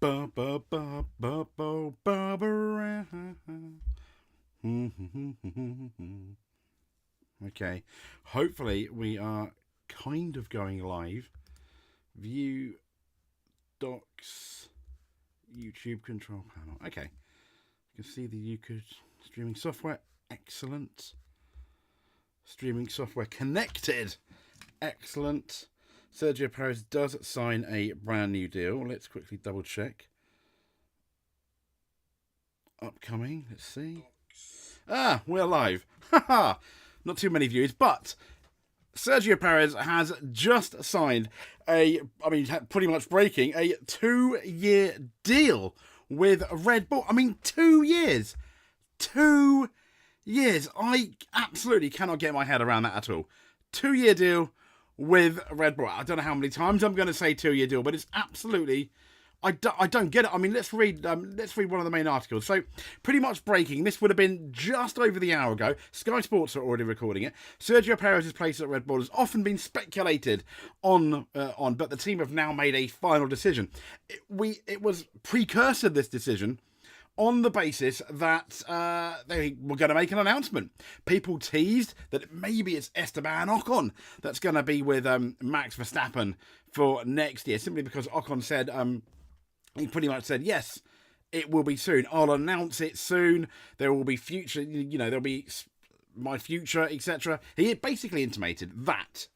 Ba ba ba ba ba ba ba. Okay, hopefully we are kind of going live. View docs, YouTube control panel. Okay, you can see the YouTube streaming software. Excellent. Streaming software connected. Excellent. Sergio Perez does sign a brand new deal. Let's quickly double check. Upcoming. Let's see. Ah, we're live. Haha. Not too many views, but Sergio Perez has just signed pretty much breaking a 2-year deal with Red Bull. 2 years. 2 years. I absolutely cannot get my head around that at all. 2-year deal with Red Bull. I don't know how many times I'm going to say 2-year deal, but it's absolutely... I don't get it. Let's read one of the main articles. So, pretty much breaking. This would have been just over the hour ago. Sky Sports are already recording it. Sergio Perez's place at Red Bull has often been speculated on, but the team have now made a final decision. It was precursored this decision on the basis that they were going to make an announcement. People teased that maybe it's Esteban Ocon that's going to be with Max Verstappen for next year, simply because Ocon said... he pretty much said, yes, it will be soon. I'll announce it soon. There will be future, there'll be my future, etc. He basically intimated that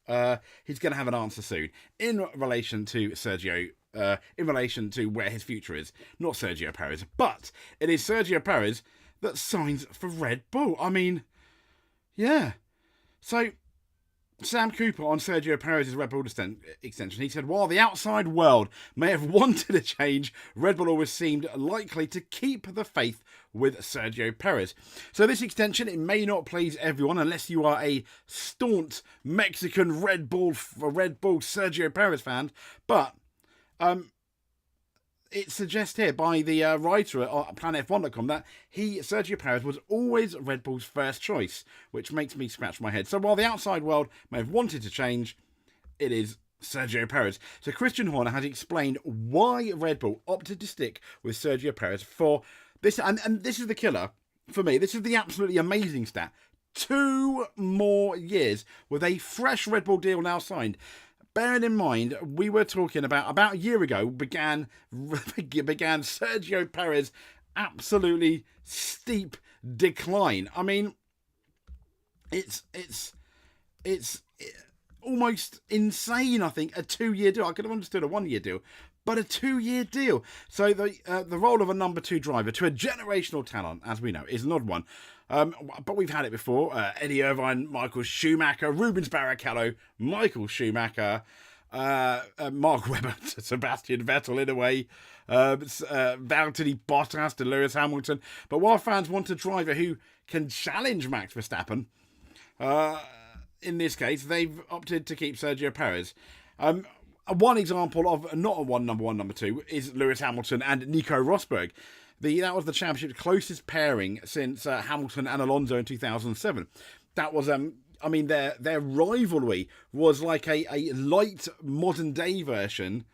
he's going to have an answer soon in relation to Sergio, in relation to where his future is. Not Sergio Perez, but it is Sergio Perez that signs for Red Bull. Yeah. So... Sam Cooper on Sergio Perez's Red Bull extension, he said, while the outside world may have wanted a change, Red Bull always seemed likely to keep the faith with Sergio Perez. So this extension, it may not please everyone unless you are a staunch Mexican Red Bull Sergio Perez fan, but it suggests here by the writer at PlanetF1.com that Sergio Perez was always Red Bull's first choice, which makes me scratch my head. So while the outside world may have wanted to change, it is Sergio Perez. So Christian Horner has explained why Red Bull opted to stick with Sergio Perez for this, and this is the killer for me. This is the absolutely amazing stat. 2 more years with a fresh Red Bull deal now signed. Bearing in mind, we were talking about a year ago, began Sergio Perez absolutely steep decline. It's almost insane, I think, a 2-year deal. I could have understood a 1-year deal, but a 2-year deal. So the role of a number 2 driver to a generational talent, as we know, is an odd one. But we've had it before. Eddie Irvine, Michael Schumacher, Rubens Barrichello, Michael Schumacher, Mark Webber to Sebastian Vettel in a way, Valtteri Bottas to Lewis Hamilton. But while fans want a driver who can challenge Max Verstappen, in this case, they've opted to keep Sergio Perez. One example of not a number 1, number 2 is Lewis Hamilton and Nico Rosberg. That was the championship's closest pairing since Hamilton and Alonso in 2007. That was, their rivalry was like a light modern day version,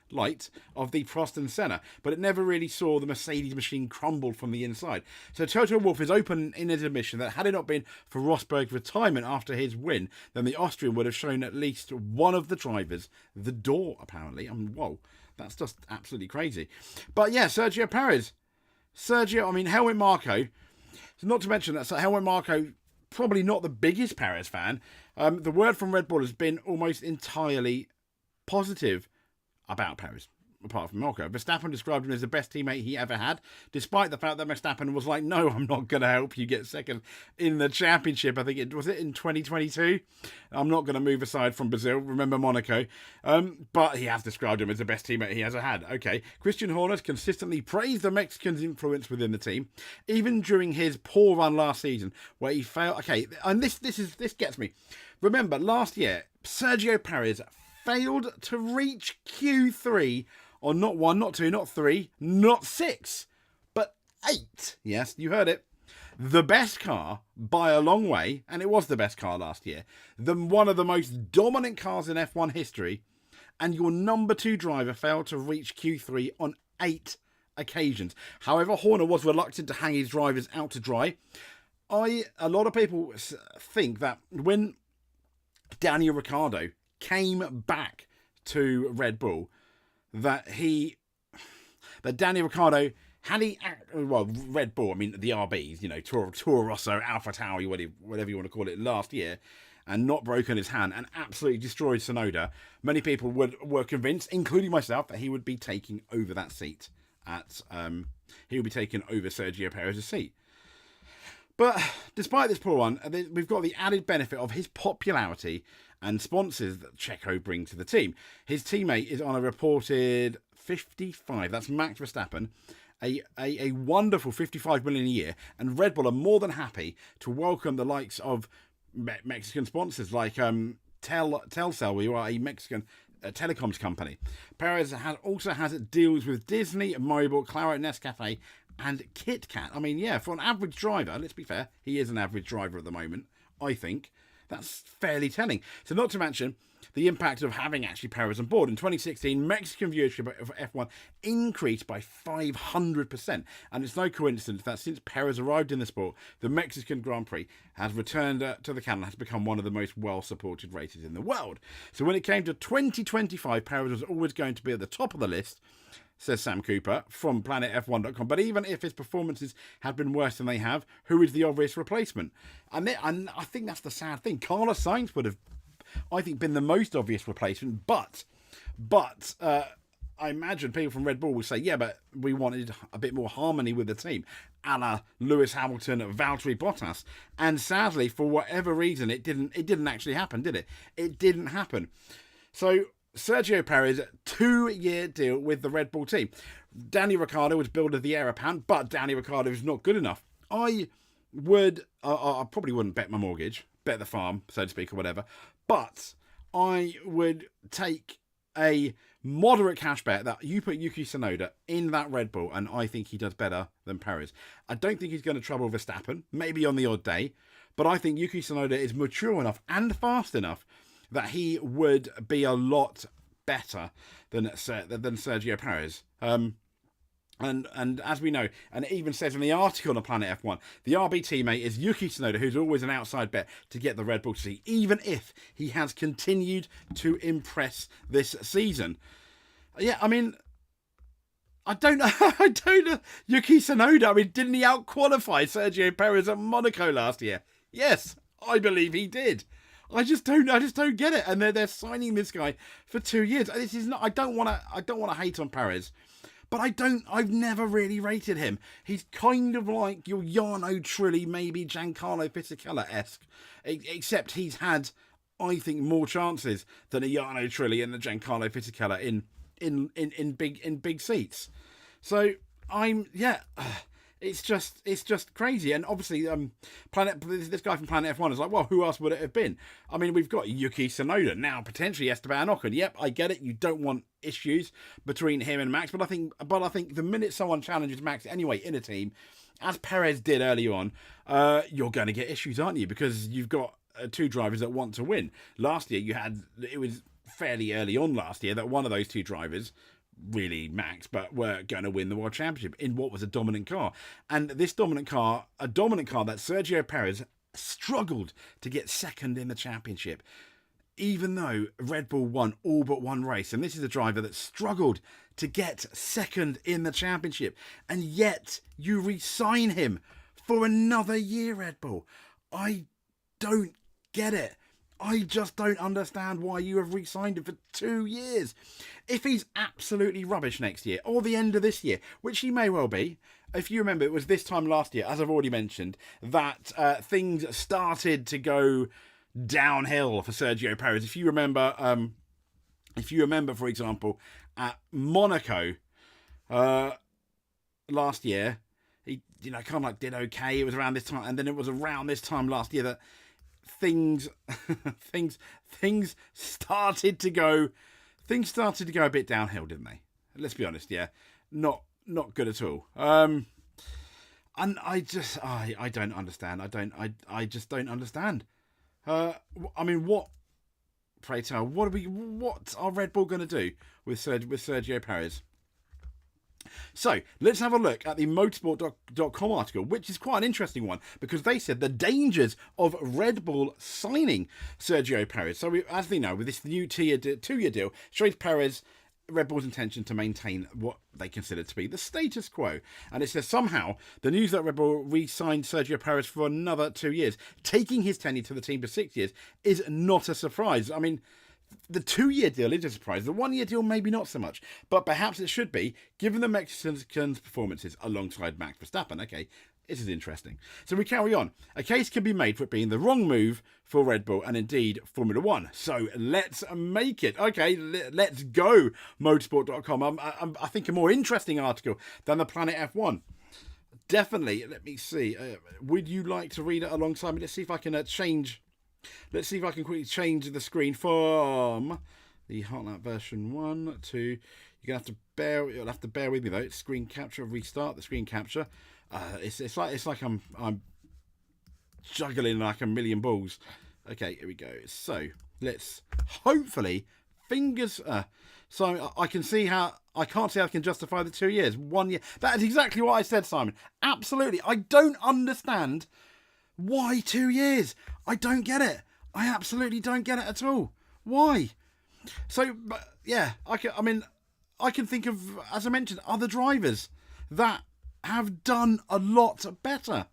of the Prost and Senna, but it never really saw the Mercedes machine crumble from the inside. So Toto Wolff is open in his admission that had it not been for Rosberg's retirement after his win, then the Austrian would have shown at least one of the drivers the door, apparently. Whoa, that's just absolutely crazy. But yeah, Sergio Perez. Helmut Marko, not to mention that Helmut Marko, probably not the biggest Perez fan. The word from Red Bull has been almost entirely positive about Perez, apart from Marko. Verstappen described him as the best teammate he ever had, despite the fact that Verstappen was like, no, I'm not going to help you get second in the championship. I think it was in 2022. I'm not going to move aside from Brazil. Remember Monaco. But he has described him as the best teammate he ever had. Okay. Christian Horner consistently praised the Mexican's influence within the team, even during his poor run last season, where he failed. Okay. And this gets me. Remember, last year, Sergio Perez failed to reach Q3 on not 1, not 2, not 3, not 6, but 8. Yes, you heard it. The best car by a long way, and it was the best car last year. One of the most dominant cars in F1 history, and your number 2 driver failed to reach Q3 on 8 occasions. However, Horner was reluctant to hang his drivers out to dry. A lot of people think that when Daniel Ricciardo came back to Red Bull, that Daniel Ricciardo, Red Bull, I mean, the RBs, you know, Toro Rosso, Alpha Tauri, whatever you want to call it, last year, and not broken his hand and absolutely destroyed Tsunoda, many people were convinced, including myself, that he would be taking over that seat he would be taking over Sergio Perez's seat. But despite this poor one, we've got the added benefit of his popularity and sponsors that Checo brings to the team. His teammate is on a reported 55. That's Max Verstappen. A wonderful 55 million a year. And Red Bull are more than happy to welcome the likes of Mexican sponsors like Telcel, where you are a Mexican telecoms company. Perez also has deals with Disney, Mobil, Claro, Nescafe, and Kit Kat. I mean, yeah, for an average driver, let's be fair, he is an average driver at the moment, I think. That's fairly telling. So not to mention the impact of having actually Perez on board. In 2016, Mexican viewership of F1 increased by 500%. And it's no coincidence that since Perez arrived in the sport, the Mexican Grand Prix has returned to the canon, has become one of the most well-supported races in the world. So when it came to 2025, Perez was always going to be at the top of the list, says Sam Cooper from PlanetF1.com. But even if his performances had been worse than they have, who is the obvious replacement? And I think that's the sad thing. Carlos Sainz would have, I think, been the most obvious replacement. But I imagine people from Red Bull will say, yeah, but we wanted a bit more harmony with the team, a la Lewis Hamilton, Valtteri Bottas. And sadly, for whatever reason, it didn't actually happen, did it? It didn't happen. So Sergio Perez, 2-year deal with the Red Bull team. Danny Ricciardo was billed as the heir apparent, but Danny Ricciardo is not good enough. I probably wouldn't bet my mortgage, bet the farm, so to speak, or whatever, but I would take a moderate cash bet that you put Yuki Tsunoda in that Red Bull, and I think he does better than Perez. I don't think he's going to trouble Verstappen, maybe on the odd day, but I think Yuki Tsunoda is mature enough and fast enough that he would be a lot better than Sergio Perez. And as we know, and it even says in the article on Planet F1, the RB teammate is Yuki Tsunoda, who's always an outside bet to get the Red Bull seat, even if he has continued to impress this season. Yeah, I mean, I don't know. Yuki Tsunoda, I mean, didn't he out-qualify Sergio Perez at Monaco last year? Yes, I believe he did. I just don't get it. And they're signing this guy for 2 years. This is not. I don't want to hate on Perez, but I've never really rated him. He's kind of like your Jarno Trulli, maybe Giancarlo Fisichella-esque, except he's had, I think, more chances than a Jarno Trulli and a Giancarlo Fisichella in big seats. So it's just crazy. And obviously, this guy from Planet F1 is like, well, who else would it have been? I mean, we've got Yuki Tsunoda, now potentially Esteban Ocon. Yep, I get it. You don't want issues between him and Max, but I think the minute someone challenges Max anyway in a team, as Perez did early on, you're going to get issues, aren't you? Because you've got two drivers that want to win. Last year, it was fairly early on last year that one of those two drivers, really Max, but were going to win the World Championship in what was a dominant car. And this dominant car that Sergio Perez struggled to get second in the championship, even though Red Bull won all but one race. And this is a driver that struggled to get second in the championship. And yet you re-sign him for another year, Red Bull. I don't get it. I just don't understand why you have re-signed him for 2 years. If he's absolutely rubbish next year, or the end of this year, which he may well be, if you remember, it was this time last year, as I've already mentioned, that things started to go downhill for Sergio Perez. If you remember, for example, at Monaco last year, he kind of like did okay. It was around this time, and then it was around this time last year that things started to go a bit downhill, didn't they? Let's be honest, yeah, not good at all. And I don't understand. I just don't understand. I mean, pray tell, what are Red Bull going to do with Sergio Perez? So let's have a look at the motorsport.com article, which is quite an interesting one because they said the dangers of Red Bull signing Sergio Perez. So as we know, with this new 2-year deal, shows Perez Red Bull's intention to maintain what they consider to be the status quo. And it says somehow the news that Red Bull re-signed Sergio Perez for another 2 years, taking his tenure to the team for 6 years, is not a surprise. I mean, the 2-year deal is a surprise. The 1-year deal, maybe not so much. But perhaps it should be, given the Mexican's performances alongside Max Verstappen. Okay, this is interesting. So we carry on. A case can be made for it being the wrong move for Red Bull and indeed Formula One. So let's make it. Okay, let's go, motorsport.com. I think a more interesting article than the Planet F1. Definitely. Let me see. Would you like to read it alongside me? Let's see if I can change... Let's see if I can quickly change the screen from the Hotlap version 1 to... You'll have to bear with me though. It's screen capture. Restart the screen capture. It's like I'm juggling like a million balls. Okay, here we go. So let's hopefully so I can see how I can't see how I can justify the 2 years. 1 year. That is exactly what I said, Simon. Absolutely. I don't understand. Why 2 years? I don't get it. I absolutely don't get it at all. Why? So, but yeah, I can think of, as I mentioned, other drivers that have done a lot better.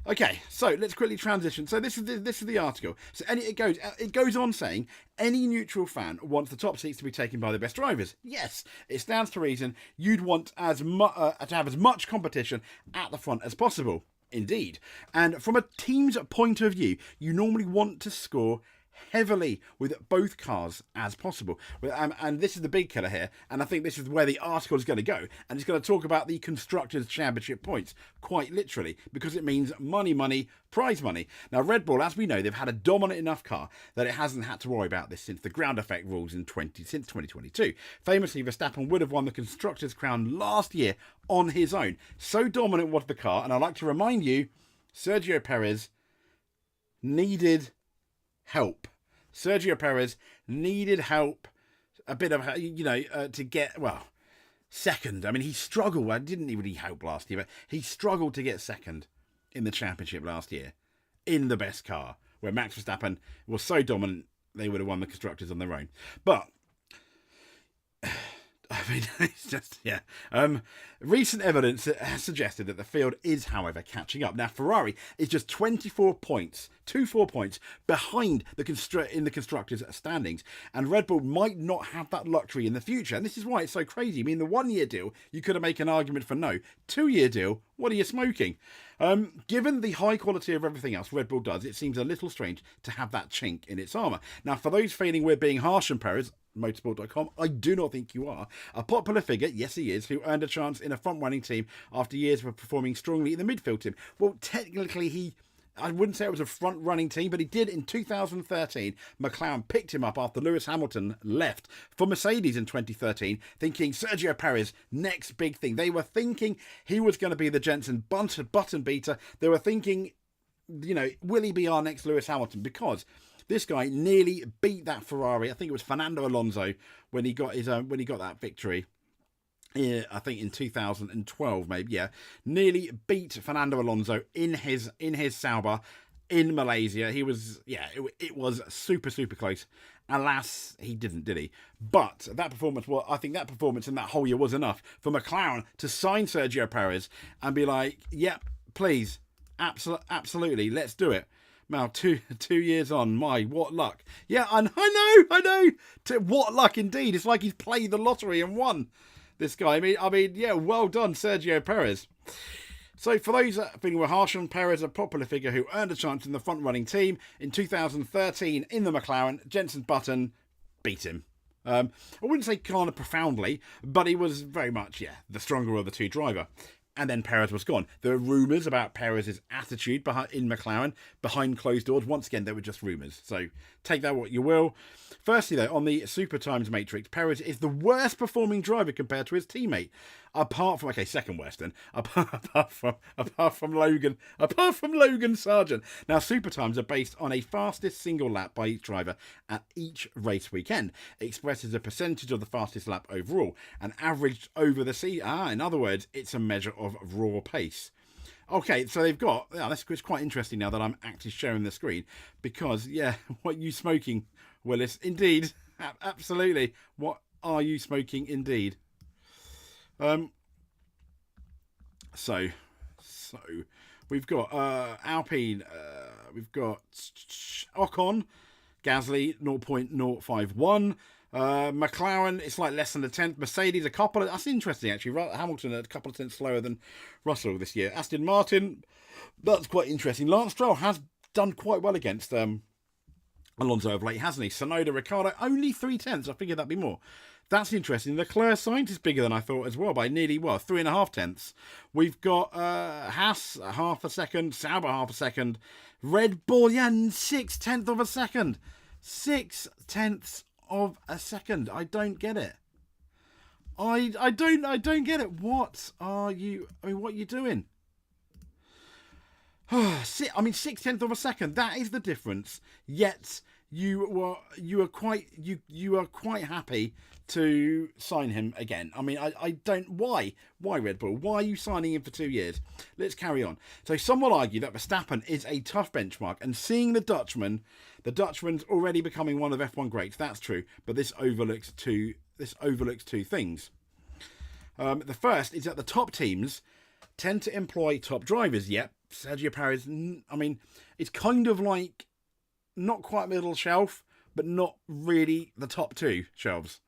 Okay, so let's quickly transition. So this is the article. So it goes on saying any neutral fan wants the top seats to be taken by the best drivers. Yes, it stands to reason you'd want to have as much competition at the front as possible. Indeed. And from a team's point of view, you normally want to score heavily with both cars as possible. And this is the big killer here, and I think this is where the article is going to go, and it's going to talk about the Constructors' Championship points, quite literally, because it means money, prize money. Now, Red Bull, as we know, they've had a dominant enough car that it hasn't had to worry about this since the ground effect rules since 2022. Famously, Verstappen would have won the Constructors' crown last year on his own. So dominant was the car, and I'd like to remind you, Sergio Perez needed help. Sergio Perez needed help, a bit of, to get, second. I mean, he struggled. I didn't really help last year, but he struggled to get second in the championship last year in the best car, where Max Verstappen was so dominant, they would have won the Constructors on their own. But I mean, it's just, yeah. Recent evidence has suggested that the field is, however, catching up. Now, Ferrari is just 24 points behind in the Constructors' standings. And Red Bull might not have that luxury in the future. And this is why it's so crazy. I mean, the 1 year deal, you could have made an argument for no. 2 year deal, what are you smoking? Given the high quality of everything else Red Bull does, it seems a little strange to have that chink in its armour. Now, for those feeling we're being harsh on Perez, motorsport.com, I do not think you are. A popular figure, yes he is, who earned a chance in a front-running team after years of performing strongly in the midfield team. Well, technically I wouldn't say it was a front-running team, but he did in 2013. McLaren picked him up after Lewis Hamilton left for Mercedes in 2013, thinking Sergio Perez, next big thing. They were thinking he was going to be the Jensen button beater. They were thinking, will he be our next Lewis Hamilton? Because this guy nearly beat that Ferrari. I think it was Fernando Alonso when he got that victory. Yeah, I think in 2012, maybe. Yeah, nearly beat Fernando Alonso in his Sauber in Malaysia. He was, it was super close. Alas, he didn't, did he? But that performance, I think that performance in that whole year was enough for McLaren to sign Sergio Perez and be like, yep, please, absolutely, let's do it. Now, two years on, what luck. Yeah, I know. What luck indeed. It's like he's played the lottery and won, this guy. I mean, yeah, well done, Sergio Perez. So for those feeling we're harsh on Perez, a popular figure who earned a chance in the front-running team in 2013 in the McLaren, Jensen Button beat him. I wouldn't say kind of profoundly, but he was very much, the stronger of the two driver. and then Perez was gone. There were rumours about Perez's attitude in McLaren behind closed doors. Once again, they were just rumours. So take that what you will. Firstly, though, on the Super Times matrix, Perez is the worst performing driver compared to his teammate. Apart from, second worst then. Apart from Logan Sargent. Now, Super Times are based on a fastest single lap by each driver at each race weekend. It expresses a percentage of the fastest lap overall and averaged over the season. In other words, it's a measure of raw pace. Okay, so they've got... it's quite interesting now that I'm actually sharing the screen. Because, what are you smoking, Willis? Indeed, absolutely. What are you smoking, indeed? So we've got Alpine, we've got Ocon, Gasly 0.051, McLaren it's like less than a tenth, Mercedes a couple of, that's interesting actually, Hamilton a couple of tenths slower than Russell this year, Aston Martin, that's quite interesting. Lance Stroll has done quite well against Alonso of late, hasn't he? Tsunoda, Ricciardo, only 0.3. I figured that'd be more. That's interesting. Leclerc Sainz is bigger than I thought as well by nearly, 3.5. We've got Haas, half a second, Sauber, half a second. Red Bull, 0.6 of a second. 0.6 of a second. I don't get it. I don't get it. What are you doing? 0.6 of a second. That is the difference. Yet you are quite happy to sign him again. I don't. Why Red Bull? Why are you signing him for 2 years? Let's carry on. So some will argue that Verstappen is a tough benchmark, and seeing the Dutchman's already becoming one of F1 greats. That's true, but this overlooks two things. The first is that the top teams tend to employ top drivers. Yep, Sergio Perez, it's kind of like not quite middle shelf, but not really the top two shelves.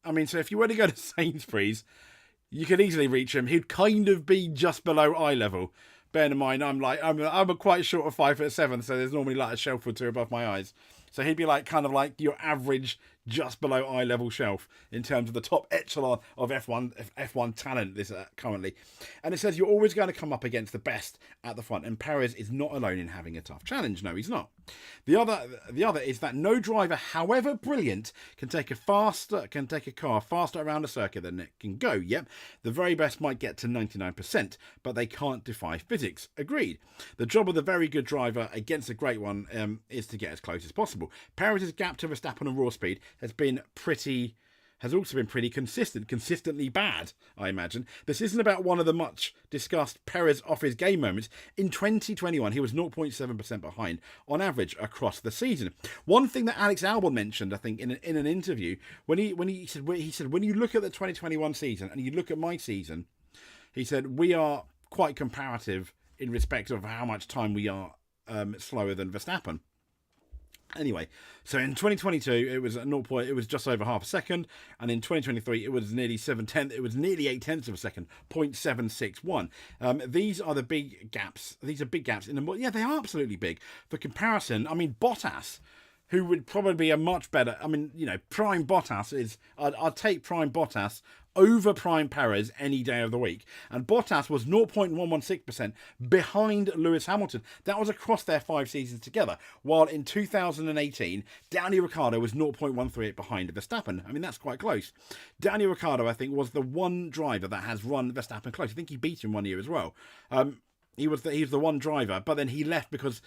So if you were to go to Sainsbury's, you could easily reach him. He'd kind of be just below eye level. Bearing in mind, I'm a quite short of 5'7", so there's normally like a shelf or two above my eyes. So he'd be kind of like your average, just below eye level shelf in terms of the top echelon of F1 talent this currently. And it says you're always going to come up against the best at the front, and Perez is not alone in having a tough challenge. No, he's not. The other is that no driver, however brilliant, can take a car faster around a circuit than it can go. Yep, the very best might get to 99%, but they can't defy physics. Agreed. The job of the very good driver against a great one is to get as close as possible. Perez's gap to Verstappen on raw speed has also been pretty consistently bad, I imagine. This isn't about one of the much discussed Perez off his game moments. In 2021, he was 0.7% behind on average across the season. One thing that Alex Albon mentioned, I think, in an interview, when he said when you look at the 2021 season and you look at my season, he said we are quite comparative in respect of how much time we are slower than Verstappen. Anyway, so in 2022 it was it was just over half a second, and in 2023 it was nearly 0.8 of a second, 0.761. These are the big gaps. These are big gaps in the. Yeah, they are absolutely big. For comparison, Bottas, who would probably be a much better. Prime Bottas is. I'd take Prime Bottas over Prime Perez any day of the week. And Bottas was 0.116% behind Lewis Hamilton. That was across their 5 seasons together. While in 2018, Daniel Ricciardo was 0.138 behind Verstappen. That's quite close. Daniel Ricciardo, I think, was the one driver that has run Verstappen close. I think he beat him one year as well. He was the one driver, but then he left because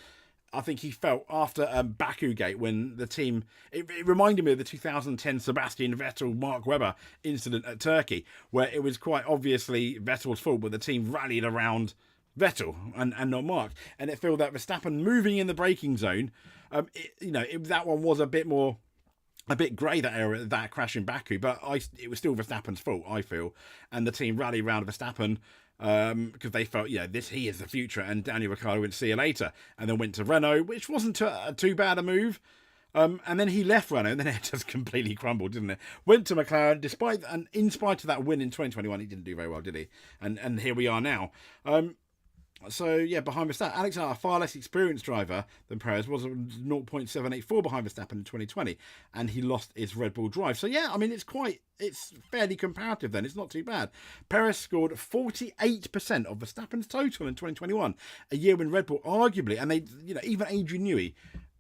I think he felt after Baku Gate when the team... It reminded me of the 2010 Sebastian Vettel-Mark Webber incident at Turkey, where it was quite obviously Vettel's fault, but the team rallied around Vettel and not Mark. And it felt that Verstappen moving in the braking zone, that one was a bit grey, that crash in Baku, but it was still Verstappen's fault, I feel. And the team rallied around Verstappen because they felt, he is the future, and Daniel Ricciardo went, see you later, and then went to Renault, which wasn't too bad a move. And then he left Renault, and then it just completely crumbled, didn't it? Went to McLaren, in spite of that win in 2021, he didn't do very well, did he? And here we are now. So, yeah, behind Verstappen, Alex Albon, a far less experienced driver than Perez, was 0.784 behind Verstappen in 2020, and he lost his Red Bull drive. So, yeah, I mean, it's fairly comparative then. It's not too bad. Perez scored 48% of Verstappen's total in 2021, a year when Red Bull arguably, and they, even Adrian Newey,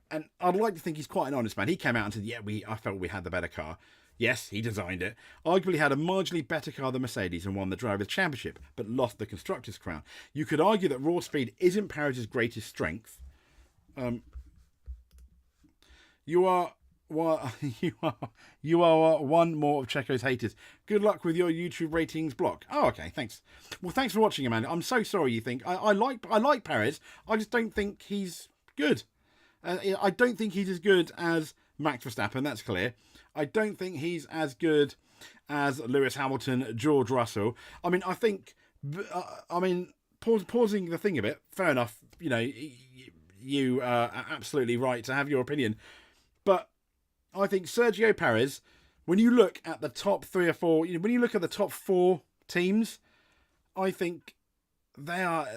and I'd like to think he's quite an honest man. He came out and said, yeah, I felt we had the better car. Yes, he designed it. Arguably had a marginally better car than Mercedes and won the Drivers' Championship, but lost the Constructors' crown. You could argue that raw speed isn't Perez's greatest strength. You are one more of Checo's haters. Good luck with your YouTube ratings block. Oh, okay, thanks. Well, thanks for watching, Amanda. I'm so sorry you think I like Perez. I just don't think he's good. I don't think he's as good as Max Verstappen. That's clear. I don't think he's as good as Lewis Hamilton, George Russell. I mean, I think, pausing the thing a bit, fair enough, you are absolutely right to have your opinion. But I think Sergio Perez, when you look at the top 3 or 4, when you look at the top 4 teams, I think they are...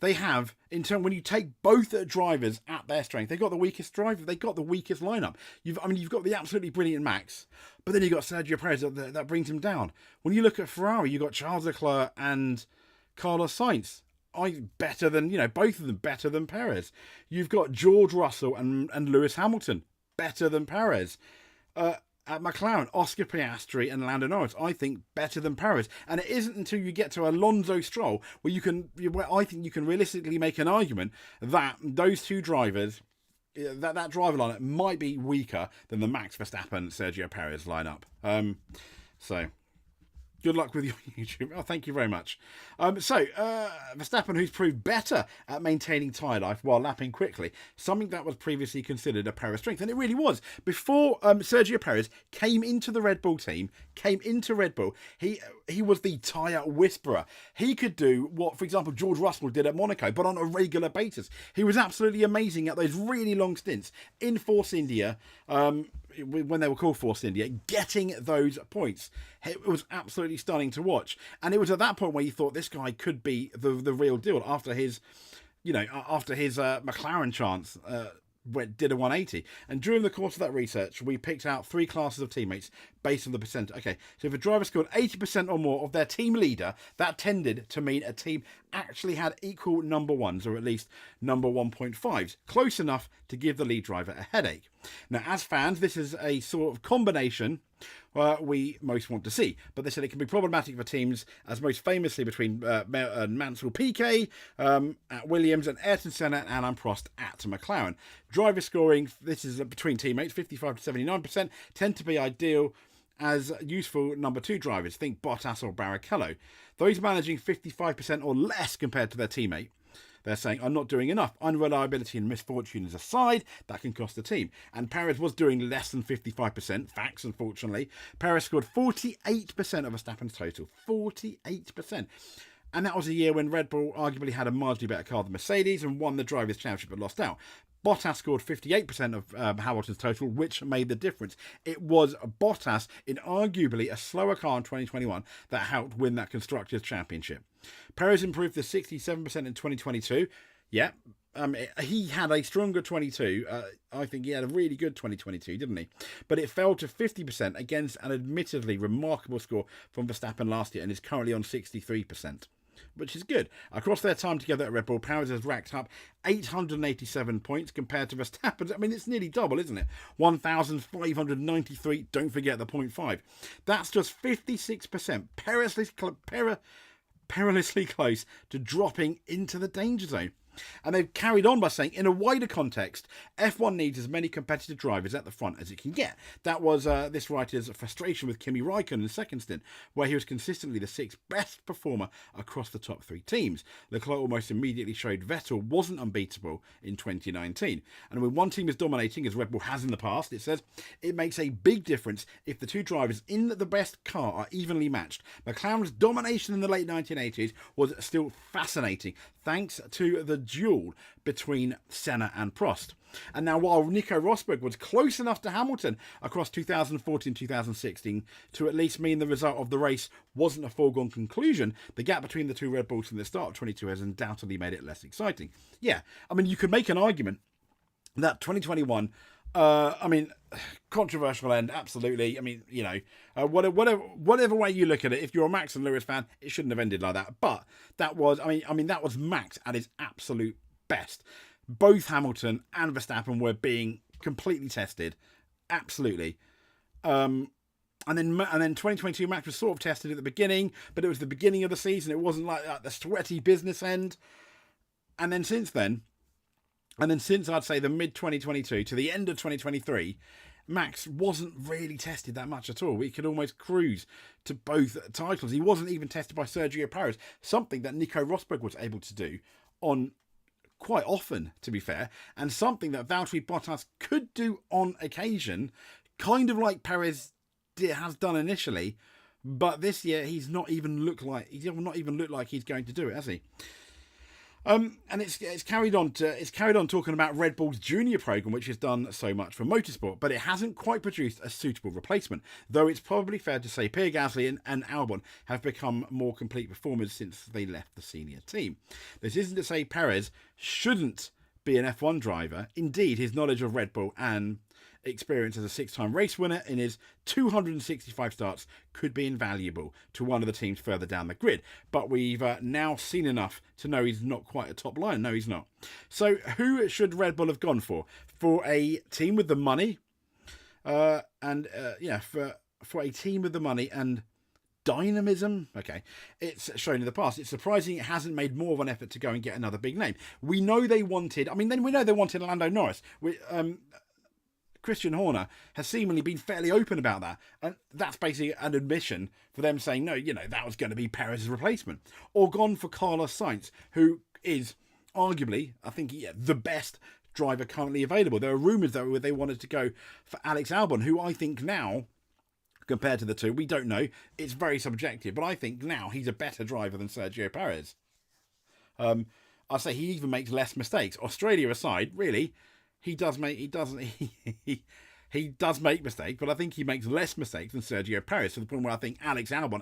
They have, in turn, when you take both drivers at their strength, they've got the weakest driver, they've got the weakest lineup. You've got the absolutely brilliant Max, but then you've got Sergio Perez that brings him down. When you look at Ferrari, you've got Charles Leclerc and Carlos Sainz. Both of them better than Perez. You've got George Russell and Lewis Hamilton, better than Perez. At McLaren, Oscar Piastri and Lando Norris, I think, better than Perez. And it isn't until you get to Alonso Stroll where I think you can realistically make an argument that those two drivers, that driver lineup might be weaker than the Max Verstappen Sergio Perez lineup. So good luck with your YouTube. Oh, thank you very much. Verstappen, who's proved better at maintaining tyre life while lapping quickly, something that was previously considered a Perez strength, and it really was. Before Sergio Perez came into the Red Bull team, he was the tyre whisperer. He could do what, for example, George Russell did at Monaco, but on a regular basis. He was absolutely amazing at those really long stints in Force India, when they were called Force India, getting those points. It was absolutely stunning to watch. And it was at that point where you thought this guy could be the real deal after his McLaren chance did a 180. And during the course of that research, we picked out 3 classes of teammates based on the percent. Okay, so if a driver scored 80% or more of their team leader, that tended to mean a team actually had equal number 1s, or at least number 1.5s, close enough to give the lead driver a headache. Now, as fans, this is a sort of combination we most want to see, but they said it can be problematic for teams, as most famously between Mansell Piquet at Williams and Ayrton Senna and Alain Prost at McLaren. Driver scoring, this is between teammates, 55 to 79%, tend to be ideal as useful number 2 drivers. Think Bottas or Barrichello. Those managing 55% or less compared to their teammate, they're saying, I'm not doing enough. Unreliability and misfortunes aside, that can cost the team. And Perez was doing less than 55%. Facts, unfortunately. Perez scored 48% of Verstappen's total. 48%. And that was a year when Red Bull arguably had a marginally better car than Mercedes and won the Drivers' Championship but lost out. Bottas scored 58% of Hamilton's total, which made the difference. It was Bottas in arguably a slower car in 2021 that helped win that Constructors' Championship. Perez improved to 67% in 2022. Yeah, he had a stronger 22. I think he had a really good 2022, didn't he? But it fell to 50% against an admittedly remarkable score from Verstappen last year and is currently on 63%. Which is good. Across their time together at Red Bull, Perez has racked up 887 points compared to Verstappen's. I mean, it's nearly double, isn't it? 1,593. Don't forget the 0.5. That's just 56%. Perilously close to dropping into the danger zone. And they've carried on by saying, in a wider context, F1 needs as many competitive drivers at the front as it can get. That was this writer's frustration with Kimi Räikkönen in the second stint, where he was consistently the 6th best performer across the top 3 teams. Leclerc almost immediately showed Vettel wasn't unbeatable in 2019. And when one team is dominating, as Red Bull has in the past, it says, it makes a big difference if the 2 drivers in the best car are evenly matched. McLaren's domination in the late 1980s was still fascinating, thanks to the duel between Senna and Prost. And now, while Nico Rosberg was close enough to Hamilton across 2014, 2016 to at least mean the result of the race wasn't a foregone conclusion, the gap between the two Red Bulls from the start of 22 has undoubtedly made it less exciting. Yeah, I mean, you could make an argument that 2021, controversial end, absolutely. I mean, whatever way you look at it, if you're a Max and Lewis fan, it shouldn't have ended like that. But that was, that was Max at his absolute best. Both Hamilton and Verstappen were being completely tested, absolutely. And then 2022, Max was sort of tested at the beginning, but it was the beginning of the season. It wasn't like the sweaty business end. And then since I'd say the mid 2022 to the end of 2023, Max wasn't really tested that much at all. He could almost cruise to both titles. He wasn't even tested by Sergio Perez, something that Nico Rosberg was able to do on quite often, to be fair, and something that Valtteri Bottas could do on occasion, kind of like Perez has done initially. But this year, he's not even looked like he's going to do it, has he? And it's carried on talking about Red Bull's junior program, which has done so much for motorsport, but it hasn't quite produced a suitable replacement. Though it's probably fair to say Pierre Gasly and Albon have become more complete performers since they left the senior team. This isn't to say Perez shouldn't be an F1 driver. Indeed, his knowledge of Red Bull and experience as a 6-time race winner in his 265 starts could be invaluable to one of the teams further down the grid. But we've now seen enough to know he's not quite a top line. No, he's not. So who should Red Bull have gone for? For a team with the money, for a team with the money and dynamism. Okay, it's shown in the past. It's surprising it hasn't made more of an effort to go and get another big name. We know they wanted Lando Norris. Christian Horner has seemingly been fairly open about that. And that's basically an admission for them saying, no, that was going to be Perez's replacement. Or gone for Carlos Sainz, who is arguably, I think, the best driver currently available. There are rumours that they wanted to go for Alex Albon, who I think now, compared to the two, we don't know. It's very subjective, but I think now he's a better driver than Sergio Perez. I'd say he even makes less mistakes. Australia aside, really, he does make mistakes, but I think he makes less mistakes than Sergio Perez, to the point where I think Alex Albon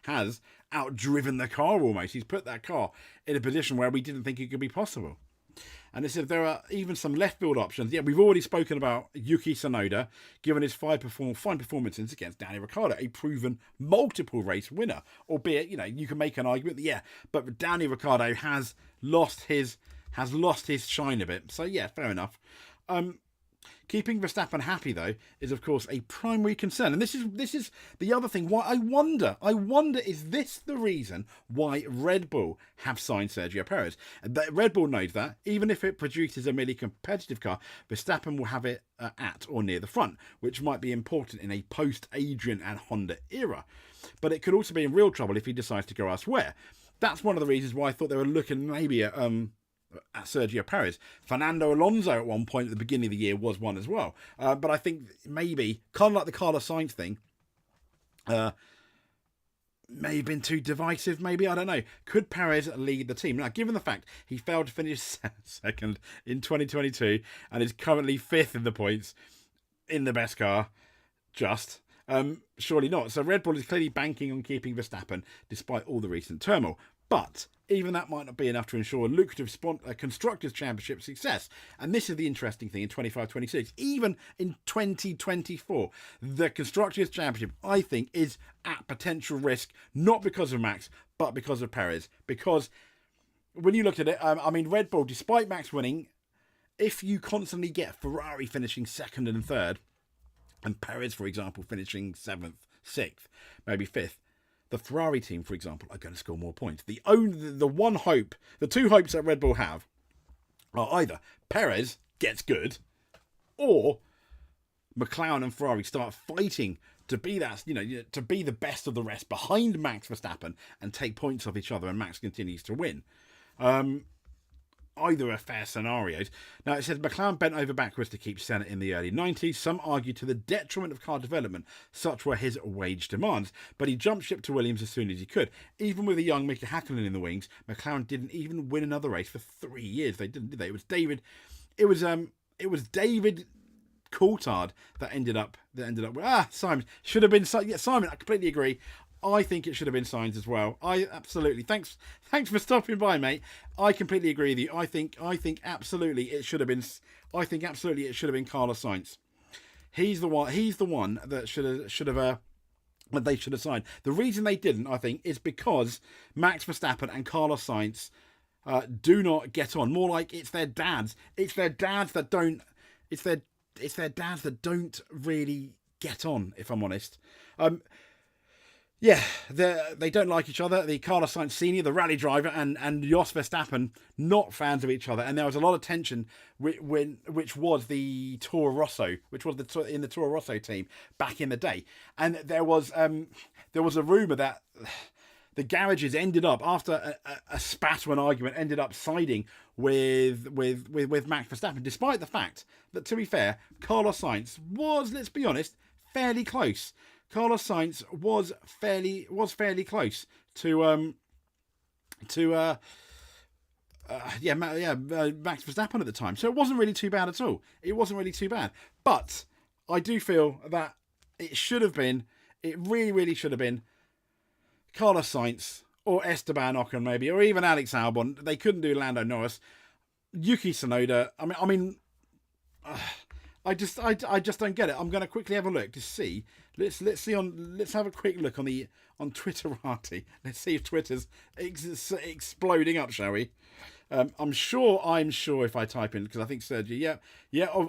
has outdriven the car almost. He's put that car in a position where we didn't think it could be possible. And they said there are even some left field options. Yeah, we've already spoken about Yuki Tsunoda, given his fine performances against Danny Ricciardo, a proven multiple race winner. Albeit, you can make an argument that, but Danny Ricciardo has lost his shine a bit. So yeah, fair enough. Keeping Verstappen happy, though, is of course a primary concern. And this is the other thing. Why I wonder, is this the reason why Red Bull have signed Sergio Perez? That Red Bull knows that even if it produces a merely competitive car, Verstappen will have it at or near the front, which might be important in a post-Adrian and Honda era. But it could also be in real trouble if he decides to go elsewhere. That's one of the reasons why I thought they were looking maybe at Sergio Perez. Fernando Alonso at one point at the beginning of the year was one as well. But I think maybe, kind of like the Carlos Sainz thing, may have been too divisive, maybe, I don't know. Could Perez lead the team? Now, given the fact he failed to finish second in 2022 and is currently fifth in the points in the best car, surely not. So Red Bull is clearly banking on keeping Verstappen despite all the recent turmoil. But even that might not be enough to ensure a lucrative Constructors' Championship success. And this is the interesting thing in 25-26. Even in 2024, the Constructors' Championship, I think, is at potential risk, not because of Max, but because of Perez. Because when you look at it, Red Bull, despite Max winning, if you constantly get Ferrari finishing second and third, and Perez, for example, finishing 7th, 6th, maybe 5th, the Ferrari team, for example, are going to score more points. The two hopes that Red Bull have are either Perez gets good, or McLaren and Ferrari start fighting to be to be the best of the rest behind Max Verstappen and take points off each other, and Max continues to win. either are fair scenarios. Now, it says McLaren bent over backwards to keep Senna in the early 90s. Some argue to the detriment of car development. Such were his wage demands. But he jumped ship to Williams as soon as he could. Even with a young Mickey Häkkinen in the wings, McLaren didn't even win another race for 3 years. They didn't, did they? It was David Coulthard that ended up with Simon. Should have been Simon. I completely agree. I think it should have been Signs as well. I absolutely thanks for stopping by, mate. I completely agree with you. I think absolutely it should have been. I think absolutely it should have been Carlos Sainz. He's the one that should have that they should have signed. The reason they didn't, I think, is because Max Verstappen and Carlos Sainz do not get on. More like it's their dads. It's their dads that don't. It's their dads that don't really get on. If I'm honest. Yeah, they don't like each other. The Carlos Sainz Senior, the rally driver, and Jos Verstappen, not fans of each other. And there was a lot of tension which was the Toro Rosso, which was in the Toro Rosso team back in the day. And there was a rumor that the garages ended up, after a spat or an argument, ended up siding with Max Verstappen, despite the fact that, to be fair, Carlos Sainz was, let's be honest, fairly close. Carlos Sainz was fairly close to Max Verstappen at the time, so it wasn't really too bad at all. It wasn't really too bad, but I do feel that it should have been. It really should have been Carlos Sainz or Esteban Ocon maybe, or even Alex Albon. They couldn't do Lando Norris, Yuki Tsunoda. I mean. I just don't get it. I'm going to quickly have a look to see. Let's have a quick look on Twitterati. Let's see if Twitter's exploding up, shall we? I'm sure if I type in, because I think Sergio,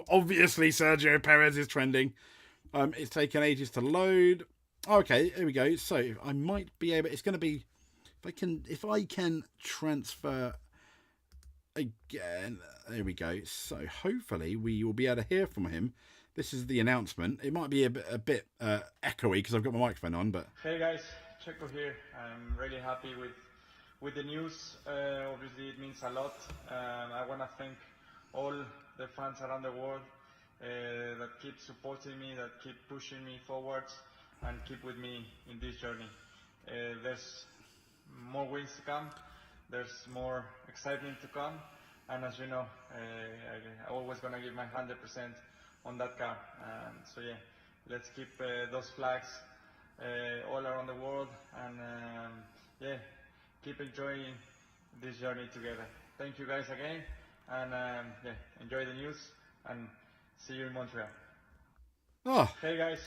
obviously Sergio Perez is trending. It's taken ages to load. Okay, here we go. So I might be able. It's going to be if I can transfer. Again, there we go. So hopefully we will be able to hear from him. This is the announcement. It might be a bit echoey because I've got my microphone on. But hey guys, Checo here. I'm really happy with the news. Obviously, it means a lot. I want to thank all the fans around the world that keep supporting me, that keep pushing me forwards, and keep with me in this journey. There's more wins to come. There's more excitement to come, and as you know, I'm always going to give my 100% on that car. So yeah, let's keep those flags all around the world, and keep enjoying this journey together. Thank you guys again, and enjoy the news, and see you in Montreal. Oh, hey guys,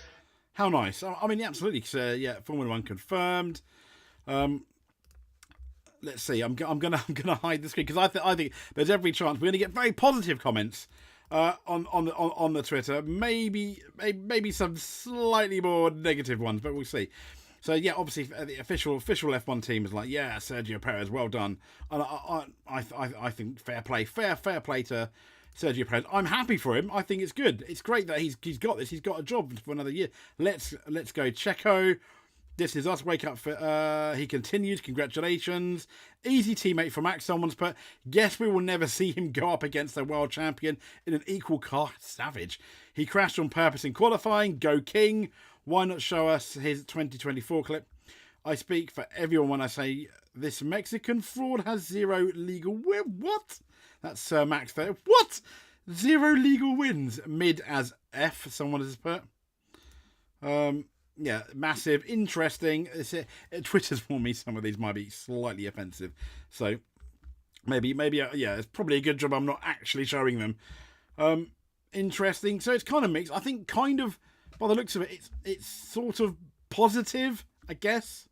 how nice! I mean, absolutely. Formula One confirmed. Let's see. I'm gonna hide the screen because I think there's every chance we're gonna get very positive comments on the Twitter. Maybe some slightly more negative ones, but we'll see. So yeah, obviously the official F1 team is like, yeah, Sergio Perez, well done. And I think fair play to Sergio Perez. I'm happy for him. I think it's good. It's great that he's got this. He's got a job for another year. Let's go Checo. This is us. Wake up for. He continues. Congratulations. Easy teammate for Max. Someone's put. Guess we will never see him go up against the world champion in an equal car. Savage. He crashed on purpose in qualifying. Go King. Why not show us his 2024 clip? I speak for everyone when I say this Mexican fraud has zero legal win. What? That's Sir Max there. What? Zero legal wins. Mid as F. Someone has put. Yeah, massive, interesting. Twitter's warned me some of these might be slightly offensive, so maybe, it's probably a good job I'm not actually showing them. Interesting. So it's kind of mixed. I think, kind of, by the looks of it, it's sort of positive, I guess.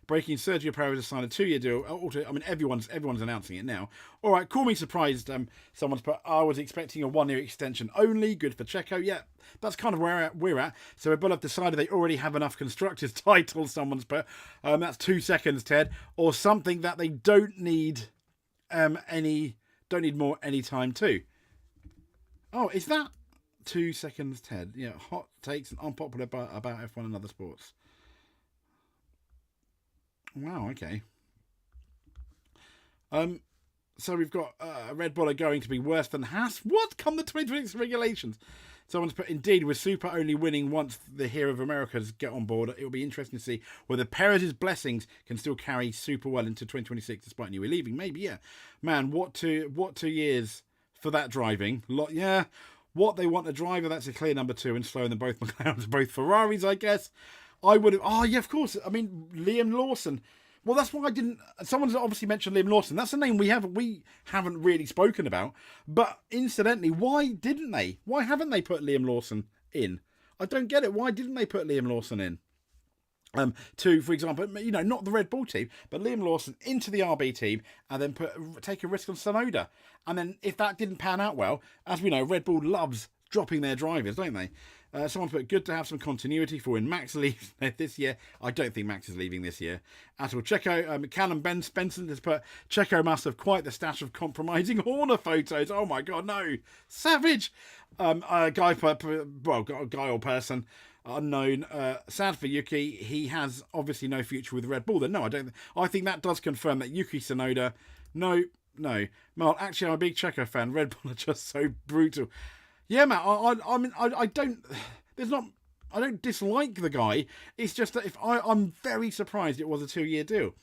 Breaking Sergio Perez has signed a 2-year deal. I mean, everyone's announcing it now. All right, call me surprised. Someone's put, I was expecting a 1-year extension only. Good for Checo. Yeah, that's kind of where we're at. So we both have decided they already have enough constructors titles. Someone's put, that's 2 seconds, Ted, or something that they don't need more anytime too. Oh, is that 2 seconds, Ted? Yeah, hot takes and unpopular about F1 and other sports. Wow, okay. So we've got Red Bull are going to be worse than Haas. What? Come the 2026 regulations. Someone's put, indeed, with Super only winning once the Hero of Americas get on board, it will be interesting to see whether Perez's blessings can still carry Super well into 2026 despite Newey leaving. Maybe, yeah. Man, what 2 years for that driving. Yeah. What they want a driver, that's a clear number 2 and slower than both McLarens, both Ferraris, I guess. I would have... Oh, yeah, of course. I mean, Liam Lawson... Well, that's why I didn't... Someone's obviously mentioned Liam Lawson. That's a name we haven't really spoken about. But incidentally, why didn't they? Why haven't they put Liam Lawson in? I don't get it. Why didn't they put Liam Lawson in? To, for example, not the Red Bull team, but Liam Lawson into the RB team and then take a risk on Tsunoda. And then if that didn't pan out well, as we know, Red Bull loves dropping their drivers, don't they? Someone put, good to have some continuity for when Max leaves this year. I don't think Max is leaving this year at all. Checo, Callum Benson has put, Checo must have quite the stash of compromising Horner photos. Oh my God, no. Savage. A guy or person, unknown. Sad for Yuki. He has obviously no future with Red Bull. Then no, I don't. I think that does confirm that Yuki Tsunoda, no. Well, actually, I'm a big Checo fan. Red Bull are just so brutal. Yeah, Matt, I don't dislike the guy. It's just that I'm very surprised it was a 2-year deal.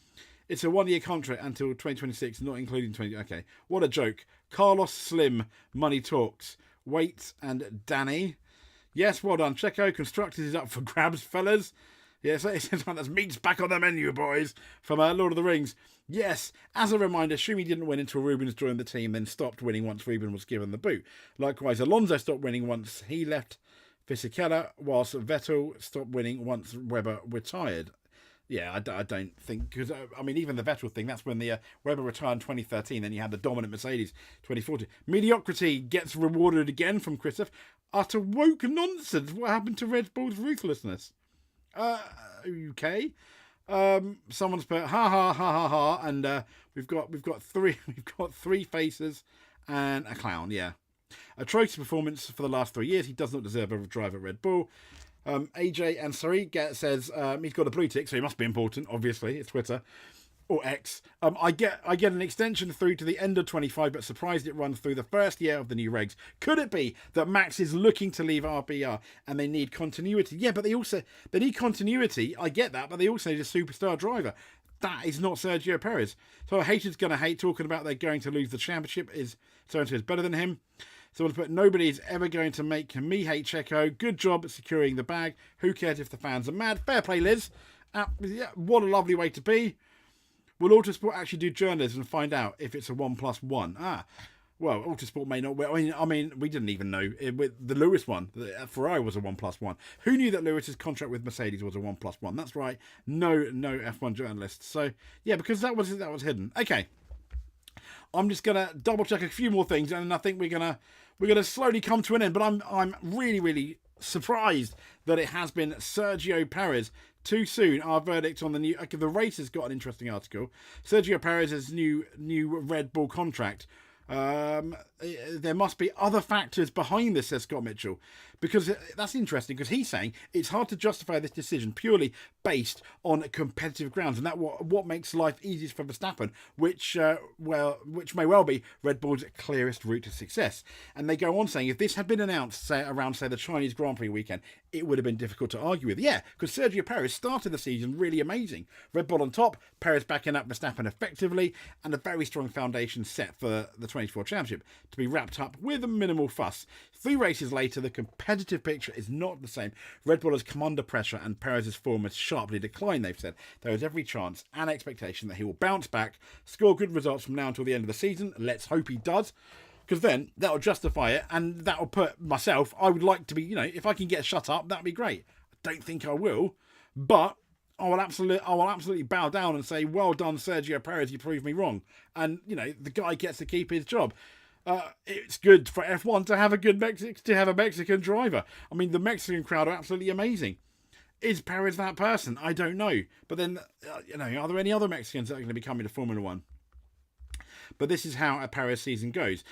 It's a 1-year contract until 2026, not including 20. Okay, what a joke. Carlos Slim, money talks. Wait and Danny. Yes, well done. Checo, Constructors is up for grabs, fellas. Yes, it's one that's meat's back on the menu, boys, from Lord of the Rings. Yes, as a reminder, Schumi didn't win until Rubens joined the team, then stopped winning once Rubens was given the boot. Likewise, Alonso stopped winning once he left Fisichella, whilst Vettel stopped winning once Webber retired. Yeah, I don't think, because, even the Vettel thing, that's when the Webber retired in 2013, then you had the dominant Mercedes 2014. Mediocrity gets rewarded again from Christoph. Utter woke nonsense. What happened to Red Bull's ruthlessness? Okay. Someone's put ha, and we've got three faces and a clown. Yeah, atrocious performance for the last 3 years. He does not deserve a drive at Red Bull. AJ Ansari says he's got a blue tick, so he must be important. Obviously, it's Twitter or X. I get an extension through to the end of 25, but surprised it runs through the first year of the new regs. Could it be that Max is looking to leave RBR and they need continuity? Yeah, but they need continuity. I get that, but they also need a superstar driver. That is not Sergio Perez. So a hater's going to hate talking about they're going to lose the championship. Is so-and-so is better than him. Someone's put, nobody is ever going to make me hate Checo. Good job at securing the bag. Who cares if the fans are mad? Fair play, Liz. Yeah, what a lovely way to be. Will Autosport actually do journalism and find out if it's a 1+1? Well, Autosport may not. I mean, we didn't even know with the Lewis one. Ferrari was a 1+1. Who knew that Lewis's contract with Mercedes was a 1+1? That's right. No F1 journalists. So yeah, because that was hidden. Okay, I'm just gonna double check a few more things, and I think we're gonna slowly come to an end. But I'm really surprised that it has been Sergio Perez. Too soon, our verdict on the race has got an interesting article. Sergio Perez's new Red Bull contract. There must be other factors behind this, says Scott Mitchell, because that's interesting, because he's saying it's hard to justify this decision purely based on competitive grounds, and that what makes life easiest for Verstappen, which may well be Red Bull's clearest route to success. And they go on saying if this had been announced around the Chinese Grand Prix weekend, it would have been difficult to argue with. Yeah, because Sergio Perez started the season really amazing. Red Bull on top, Perez backing up Verstappen effectively, and a very strong foundation set for the 24 Championship to be wrapped up with a minimal fuss. 3 races later, the competitive picture is not the same. Red Bull has come under pressure and Perez's form has sharply declined, they've said. There is every chance and expectation that he will bounce back, score good results from now until the end of the season. Let's hope he does, because then that'll justify it, and that'll put myself, I would like to be, if I can get shut up, that'd be great. I don't think I will, but I will absolutely bow down and say, well done, Sergio Perez, you proved me wrong. And, the guy gets to keep his job. It's good for F1 to have a Mexican driver. I mean, the Mexican crowd are absolutely amazing. Is Perez that person? I don't know. But then, are there any other Mexicans that are going to be coming to Formula One? But this is how a Perez season goes.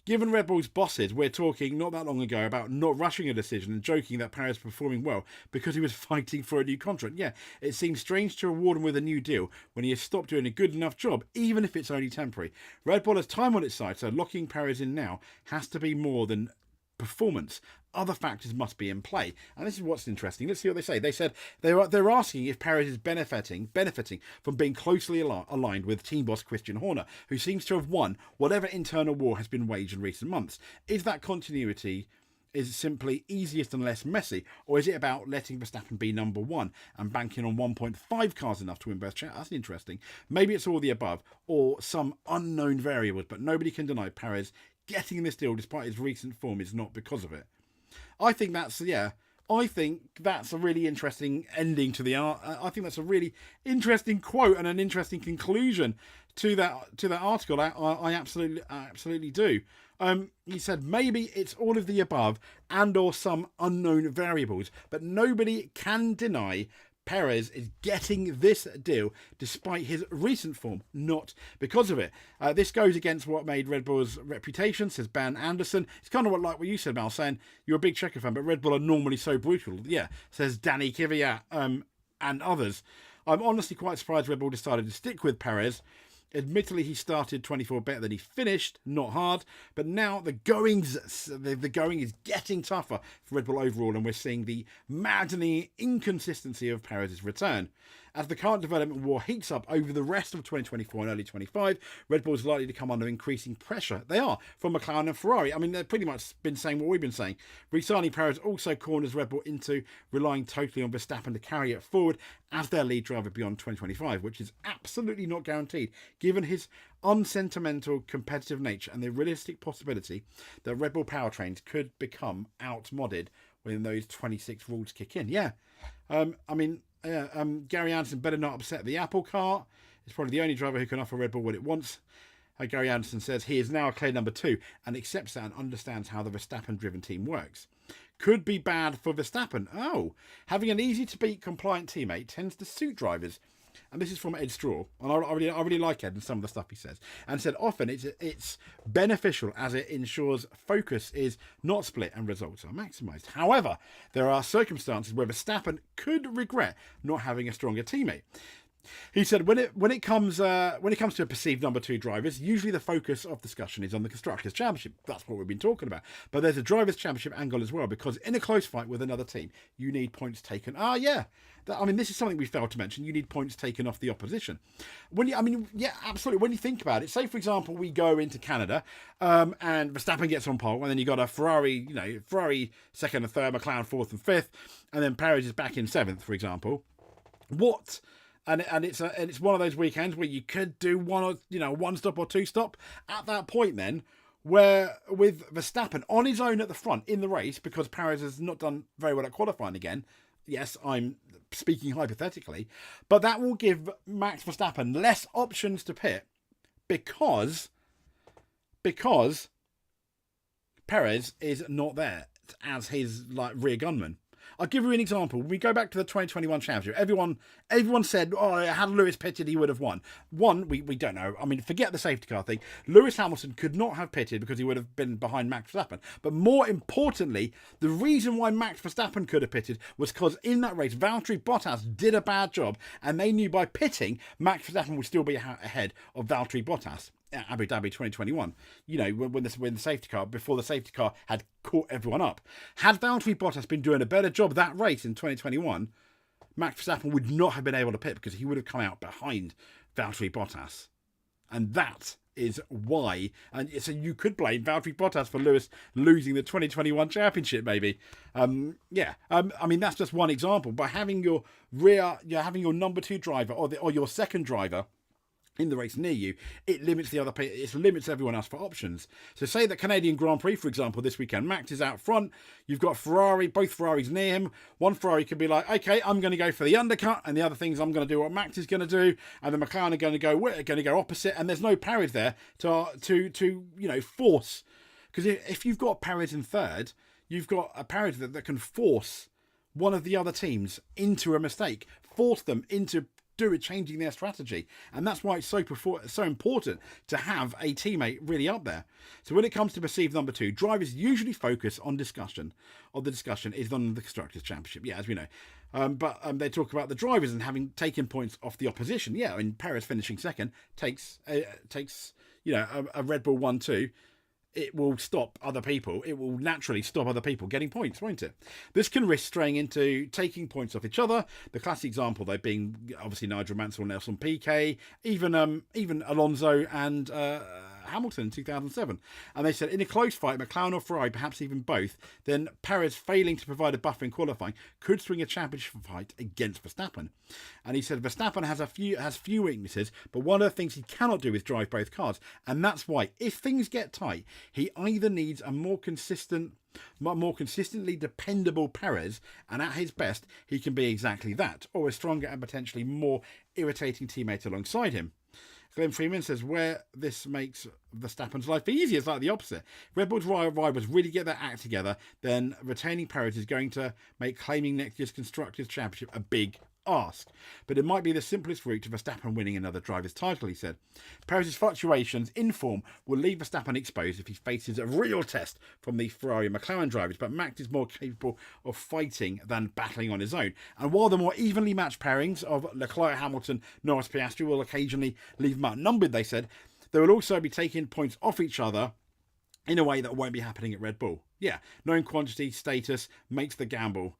Given Red Bull's bosses, we're talking not that long ago about not rushing a decision and joking that Perez was performing well because he was fighting for a new contract. Yeah, it seems strange to reward him with a new deal when he has stopped doing a good enough job, even if it's only temporary. Red Bull has time on its side, so locking Perez in now has to be more than performance. Other factors must be in play, and this is what's interesting. Let's see what they say. They said they're asking if Perez is benefiting from being closely aligned with team boss Christian Horner, who seems to have won whatever internal war has been waged in recent months. Is that continuity is simply easiest and less messy, or is it about letting Verstappen be number one and banking on 1.5 cars enough to win both challenges? That's interesting. Maybe it's all the above, or some unknown variables, but nobody can deny Perez getting this deal despite his recent form is not because of it. I think that's a really interesting ending to the art. I think that's a really interesting quote and an interesting conclusion to that article. I absolutely do. He said maybe it's all of the above and or some unknown variables, but nobody can deny Perez is getting this deal despite his recent form, not because of it. This goes against what made Red Bull's reputation, says Ben Anderson. It's kind of like what you said, Mal, saying you're a big Checo fan, but Red Bull are normally so brutal. Yeah, says Danny Kvyat and others. I'm honestly quite surprised Red Bull decided to stick with Perez. Admittedly, he started 24 better than he finished, not hard, but now the going is getting tougher for Red Bull overall, and we're seeing the maddening inconsistency of Perez's return. As the current development war heats up over the rest of 2024 and early 25, Red Bull is likely to come under increasing pressure. They are, from McLaren and Ferrari. I mean, they've pretty much been saying what we've been saying. Re-signing Perez also corners Red Bull into relying totally on Verstappen to carry it forward as their lead driver beyond 2025, which is absolutely not guaranteed, given his unsentimental competitive nature and the realistic possibility that Red Bull powertrains could become outmodded when those 26 rules kick in. Yeah, Gary Anderson better not upset the apple cart. It's probably the only driver who can offer Red Bull what it wants. Gary Anderson says he is now a clear number 2 and accepts that and understands how the Verstappen-driven team works. Could be bad for Verstappen. Oh, having an easy-to-beat compliant teammate tends to suit drivers. And this is from Ed Straw, and I really like Ed and some of the stuff he says. And said often it's beneficial as it ensures focus is not split and results are maximised. However, there are circumstances where Verstappen could regret not having a stronger teammate. He said when it comes to perceived number 2 drivers, usually the focus of discussion is on the Constructors' Championship. That's what we've been talking about. But there's a Drivers' Championship angle as well, because in a close fight with another team, you need points taken. This is something we failed to mention. You need points taken off the opposition. Absolutely. When you think about it, say for example we go into Canada, and Verstappen gets on pole, and then you got a Ferrari second and third, McLaren fourth and fifth, and then Perez is back in 7th, for example. What? And it's one of those weekends where you could do one stop or 2 stop. At that point, then, where with Verstappen on his own at the front in the race, because Perez has not done very well at qualifying again. Yes, I'm speaking hypothetically, but that will give Max Verstappen less options to pit because Perez is not there as his rear gunman. I'll give you an example. When we go back to the 2021 championship, everyone said, had Lewis pitted, he would have won. We don't know. I mean, forget the safety car thing. Lewis Hamilton could not have pitted because he would have been behind Max Verstappen. But more importantly, the reason why Max Verstappen could have pitted was because in that race, Valtteri Bottas did a bad job, and they knew by pitting, Max Verstappen would still be ahead of Valtteri Bottas. Abu Dhabi 2021, when the safety car, before the safety car had caught everyone up. Had Valtteri Bottas been doing a better job that race in 2021, Max Verstappen would not have been able to pit because he would have come out behind Valtteri Bottas. And that is why. And so you could blame Valtteri Bottas for Lewis losing the 2021 championship, maybe. That's just one example. By having your number 2 driver or your second driver in the race near you, it limits limits everyone else for options. So say that Canadian Grand Prix, for example, this weekend, Max is out front, you've got both Ferraris near him. One Ferrari could be like, okay, I'm going to go for the undercut, and the other things I'm going to do what Max is going to do, and the McLaren are going to go opposite, and there's no Perez there to force. Because if you've got Perez in third, you've got a Perez that can force one of the other teams into a mistake, force them into changing their strategy. And that's why it's so important to have a teammate really up there. So when it comes to perceived number 2, drivers usually focus on discussion. The discussion is on the Constructors' Championship, yeah, as we know. But they talk about the drivers and having taken points off the opposition. Yeah, and Perez finishing second takes a Red Bull 1-2. It will stop other people. It will naturally stop other people getting points, won't it? This can risk straying into taking points off each other. The classic example, though, being obviously Nigel Mansell, Nelson Piquet, even Alonso and Hamilton in 2007. And they said in a close fight, McLaren or Ferrari, perhaps even both, then Perez failing to provide a buffer in qualifying could swing a championship fight against Verstappen. And he said Verstappen has few weaknesses, but one of the things he cannot do is drive both cars. And that's why, if things get tight, he either needs a more consistently dependable Perez, and at his best, he can be exactly that, or a stronger and potentially more irritating teammate alongside him. Glenn Freeman says where this makes Verstappen's life easier, it's like the opposite. Red Bull's rivals really get their act together, then retaining Perez is going to make claiming next year's Constructors' Championship a big ask. But it might be the simplest route to Verstappen winning another driver's title, he said. Perez's fluctuations in form will leave Verstappen exposed if he faces a real test from the Ferrari and McLaren drivers, but Max is more capable of fighting than battling on his own. And while the more evenly matched pairings of Leclerc, Hamilton, Norris, Piastri will occasionally leave them outnumbered, they said, they will also be taking points off each other in a way that won't be happening at Red Bull. Yeah, known quantity status makes the gamble.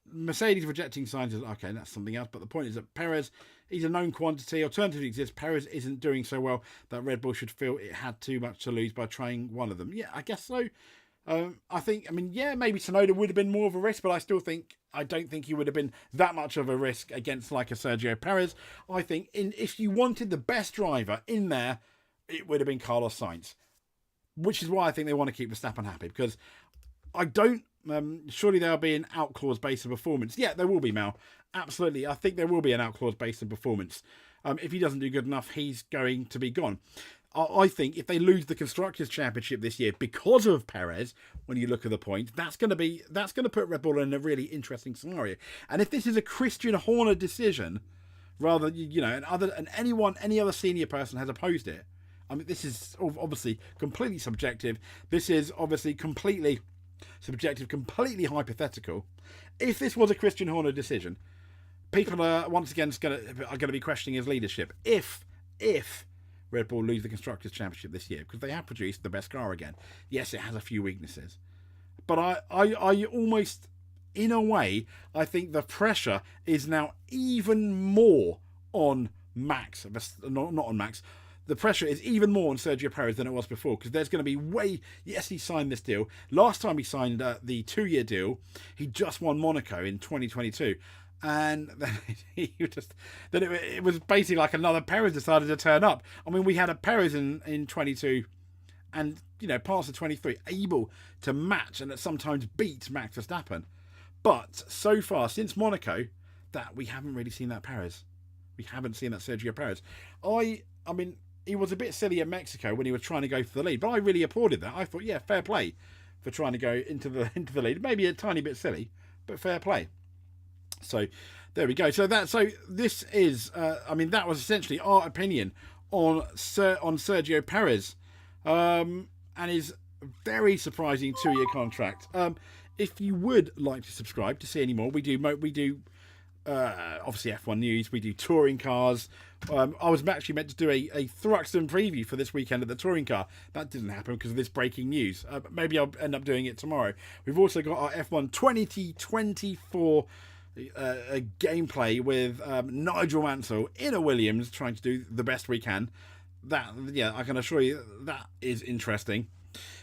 Mercedes rejecting Sainz is okay, that's something else. But the point is that Perez, he's a known quantity. Alternatively exists. Perez isn't doing so well that Red Bull should feel it had too much to lose by trying one of them. Yeah, I guess so. Maybe Tsunoda would have been more of a risk, but I don't think he would have been that much of a risk against like a Sergio Perez. I think if you wanted the best driver in there, it would have been Carlos Sainz, which is why I think they want to keep Verstappen happy, because surely there'll be an out clause based on performance. Yeah, there will be, Mal. Absolutely. I think there will be an out clause based on performance. If he doesn't do good enough, he's going to be gone. I think if they lose the Constructors' Championship this year because of Perez, when you look at the point, that's going to put Red Bull in a really interesting scenario. And if this is a Christian Horner decision, rather, any other senior person has opposed it. I mean, this is obviously completely subjective. This is obviously completely subjective, completely hypothetical. If this was a Christian Horner decision, people are once again going to be questioning his leadership. If Red Bull lose the Constructors' Championship this year, because they have produced the best car again. Yes, it has a few weaknesses, but I almost, in a way, I think the pressure is now even more on Max. Not on Max. The pressure is even more on Sergio Perez than it was before, because there's going to be yes, he signed this deal. Last time he signed the 2-year deal, he just won Monaco in 2022. And then it was basically like another Perez decided to turn up. I mean, we had a Perez in 22 and, parts of 23 able to match and sometimes beat Max Verstappen. But so far, since Monaco, that we haven't really seen that Perez. We haven't seen that Sergio Perez. I mean, he was a bit silly at Mexico when he was trying to go for the lead, but I really applauded that. I thought, yeah, fair play for trying to go into the lead. Maybe a tiny bit silly, but fair play. So there we go. So this is, that was essentially our opinion on Sergio Perez, and his very surprising 2-year contract. If you would like to subscribe to see any more, we do obviously F1 news, we do touring cars. I was actually meant to do a Thruxton preview for this weekend at the touring car. That didn't happen because of this breaking news. Maybe I'll end up doing it tomorrow. We've also got our F1 2024 gameplay with Nigel Mansell in a Williams, trying to do the best we can. I can assure you that is interesting.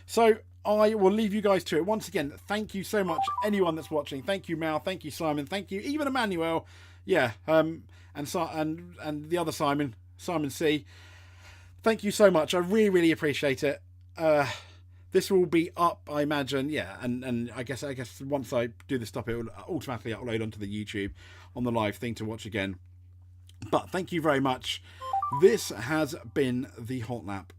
So I will leave you guys to it. Once again, thank you so much, anyone that's watching. Thank you, Mal. Thank you, Simon. Thank you, even Emmanuel. Yeah, and the other Simon C. Thank you so much. I really, really appreciate it. This will be up, I imagine. Yeah, and I guess once I do the stop, it will automatically upload onto the YouTube on the live thing to watch again. But thank you very much. This has been the Hot Lap.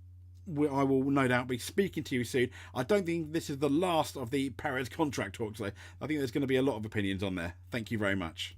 I will no doubt be speaking to you soon. I don't think this is the last of the Perez contract talks, though. I think there's going to be a lot of opinions on there. Thank you very much.